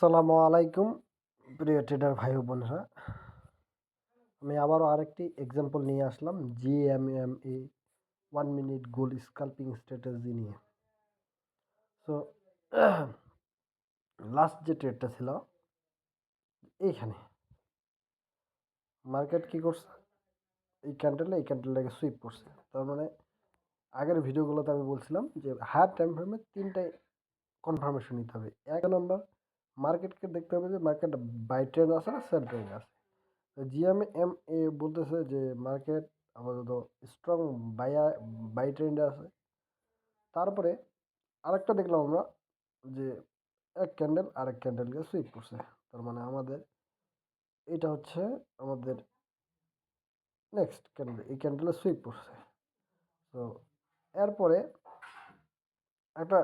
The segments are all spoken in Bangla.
আসসালামু আলাইকুম প্রিয় ট্রেডার ভাই ও বোনেরা। আমি আবারও আরেকটি এক্সাম্পল নিয়ে আসলাম জিএমএমএ 1 মিনিট গোল স্কাল্পিং স্ট্র্যাটেজি নিয়ে। সো লাস্ট যে ট্রেডটা ছিল এইখানে মার্কেট কি করছে, এই ক্যান্ডেলটাকে সুইপ করছে। তার মানে আগের ভিডিওগুলোতে আমি বলছিলাম যে হায়ার টাইম ফ্রেমে তিনটাই কনফার্মেশন নিতে হবে। এক নম্বর, মার্কেটকে দেখতে হবে যে মার্কেট বাই ট্রেন্ড আছে না সেল ট্রেন্ড আছে। জিএমএমএ বলতেছে যে মার্কেট আপাতত স্ট্রং বাই ট্রেন্ডে আছে। তারপরে আরেকটা দেখলাম আমরা যে এক ক্যান্ডেল আরেক ক্যান্ডেলকে সুইপ করছে। তার মানে আমাদের এটা হচ্ছে আমাদের নেক্সট ক্যান্ডেল, এই ক্যান্ডেলে সুইপ করছে। তো এরপরে একটা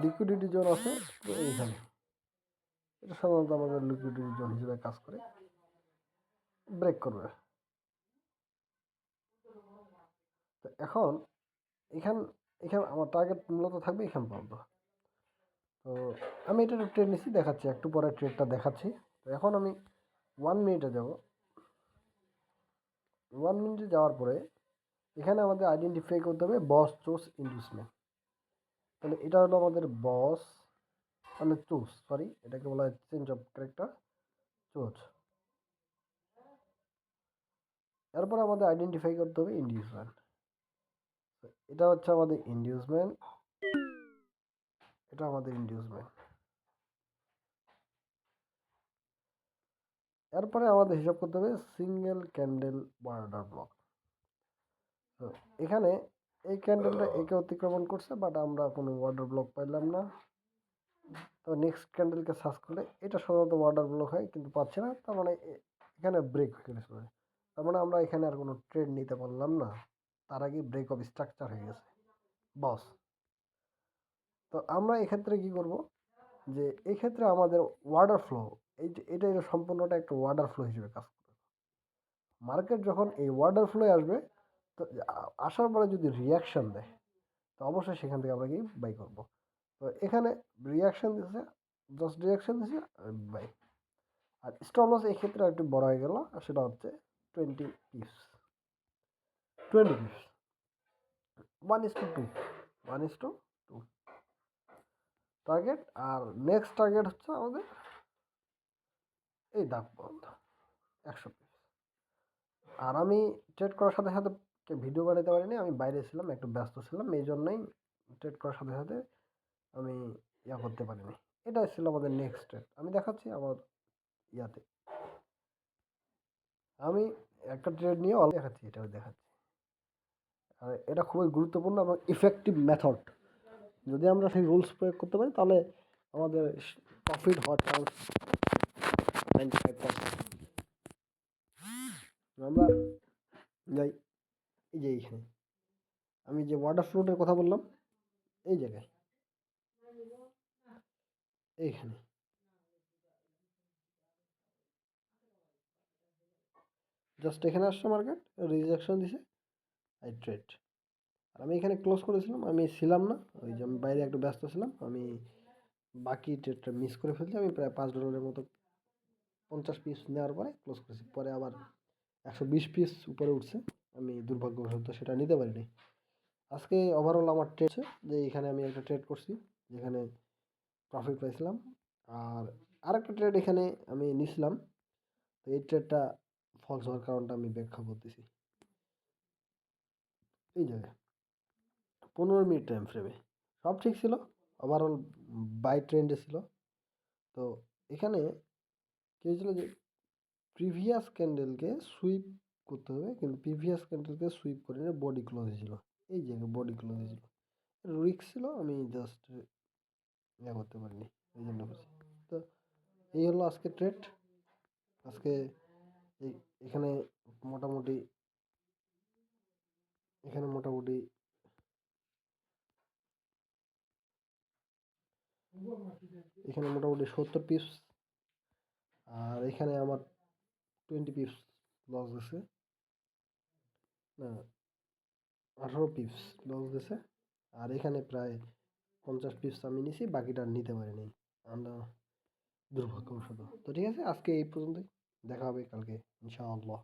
লিকুইডিটি জোন আছে এইখানে, এটা সাধারণত আমাদের লিকুইডিটি জোন হিসেবে কাজ করে, ব্রেক করবে। তো এখন এখান এখানে আমার টার্গেট মূলত থাকবে এখান পর্যন্ত। তো আমি এটা ট্রেড নিচ্ছি, দেখাচ্ছি একটু পরে ট্রেডটা দেখাচ্ছি। তো এখন আমি 1 মিনিটে যাব। 1 মিনিটে যাওয়ার পরে এখানে আমাদের আইডেন্টিফাই করতে হবে বস চুজ ইন্ডুসমেন্ট। তাহলে এটা হলো আমাদের বস মানে চুজ, সরি এটাকে বলা হয় চেঞ্জ অফ ক্যারেক্টার, চুজ। এরপরে আমাদের আইডেন্টিফাই করতে হবে ইন্ডিউসমেন্ট। এটা হচ্ছে আমাদের ইন্ডিউসমেন্ট, এটা আমাদের ইন্ডিউসমেন্ট। এরপরে আমাদের হিসাব করতে হবে সিঙ্গেল ক্যান্ডেল বর্ডার ব্লক। তো এখানে এই ক্যান্ডেলটা একে অতিক্রমণ করছে, বাট আমরা কোনো ওয়াটার ব্লক পাইলাম না। তো নেক্সট ক্যান্ডেলকে সার্চ করলে এটা সাধারণত ওয়াটার ব্লক হয়, কিন্তু পাচ্ছে না। তার মানে এখানে ব্রেক হয়ে গেছে। তার মানে আমরা এখানে আর কোনো ট্রেড নিতে পারলাম না, তার আগে ব্রেক অফ স্ট্রাকচার হয়ে গেছে বস। তো আমরা এক্ষেত্রে কি করব, যে এই ক্ষেত্রে আমাদের ওয়াটার ফ্লো, এই যে এটা সম্পূর্ণটা একটা ওয়াটার ফ্লো হিসেবে কাজ করবে। মার্কেট যখন এই ওয়াটার ফ্লোয়ে আসবে, তো আসার পরে যদি রিয়াকশন দেয়, তো অবশ্যই সেখান থেকে আমরা কি বাই করব। তো এখানে রিয়াকশন দিচ্ছে, জাস্ট রিয়াকশন দিচ্ছে, বাই। আর স্টপ লস এই ক্ষেত্রে একটু বড় হয়ে গেল, আর সেটা হচ্ছে 20 পিপস, 20 পিপস, 1:2, 1:2 টার্গেট। আর নেক্সট টার্গেট হচ্ছে আমাদের এই দাগ পর্যন্ত 100 পিপস। আর আমি ট্রেড করার সাথে সাথে ভিডিও বানাতে পারিনি, আমি বাইরে ছিলাম, একটু ব্যস্ত ছিলাম, এই জন্যই ট্রেড করার সাথে সাথে আমি করতে পারিনি। এটাই ছিল আমাদের নেক্সট ট্রেড। আমি দেখাচ্ছি আমার ইয়াতে, আমি একটা ট্রেড নিয়ে দেখাচ্ছি, এটাও দেখাচ্ছি। আর এটা খুবই গুরুত্বপূর্ণ এবং ইফেক্টিভ মেথড। যদি আমরা সেই রুলস প্রয়োগ করতে পারি, তাহলে আমাদের প্রফিট হওয়ার চান্স 95%। আমরা যাই, এই যে এইখানে আমি যে ওয়াটার ফ্লোটের কথা বললাম, এই জায়গায় এইখানে জাস্ট এখানে আসছে, মার্কেট রিজেকশন দিছে, আই ট্রেড। আর আমি এখানে ক্লোজ করেছিলাম, আমি ছিলাম না, ওই যে আমি বাইরে একটু ব্যস্ত ছিলাম, আমি বাকি ট্রেডটা মিস করে ফেলছি। আমি প্রায় $5 মতো 50 পিস নেওয়ার পরে ক্লোজ করেছি। পরে আবার 120 পিস উপরে উঠছে, আমি দুর্ভাগ্যবশত সেটা নিতে পারিনি। আজকে ওভারঅল আমার ট্রেড আছে যে এখানে আমি একটা ট্রেড করছি, যেখানে প্রফিট পাইছিলাম। আর আরেকটা ট্রেড এখানে আমি নিছিলাম, তো এই ট্রেডটা ফলস হওয়ার কারণটা আমি ব্যাখ্যা করতেছি। এই জায়গায় 15 মিনিট টাইম ফ্রেমে সব ঠিক ছিল, ওভারঅল বাই ট্রেন্ডে ছিল। তো এখানে কী হয়েছিল যে প্রিভিয়াস ক্যান্ডেলকে সুইপ করতে হবে, কিন্তু প্রিভিয়াস ক্যান্ডেলকে সুইপ করে নিয়ে বডি ক্লোজ হয়েছিল, এই জায়গায় বডি ক্লোজ হয়েছিল, রিস্ক ছিল, আমি জাস্ট করতে পারিনি, এই জন্য করছি। তো এই হলো আজকে ট্রেড। আজকে এই এখানে মোটামুটি এখানে মোটামুটি এখানে মোটামুটি 70 পিস, আর এখানে আমার 20 পিস লস গেছে, না 18 পিস লস গেছে। আর এখানে প্রায় 50 পিস আমি নিছি, বাকিটা নিতে পারিনি। আমরা দুর্ভাগ্যবশত। তো ঠিক আছে, আজকে এই পর্যন্তই। দেখা হবে কালকে ইনশাআল্লাহ।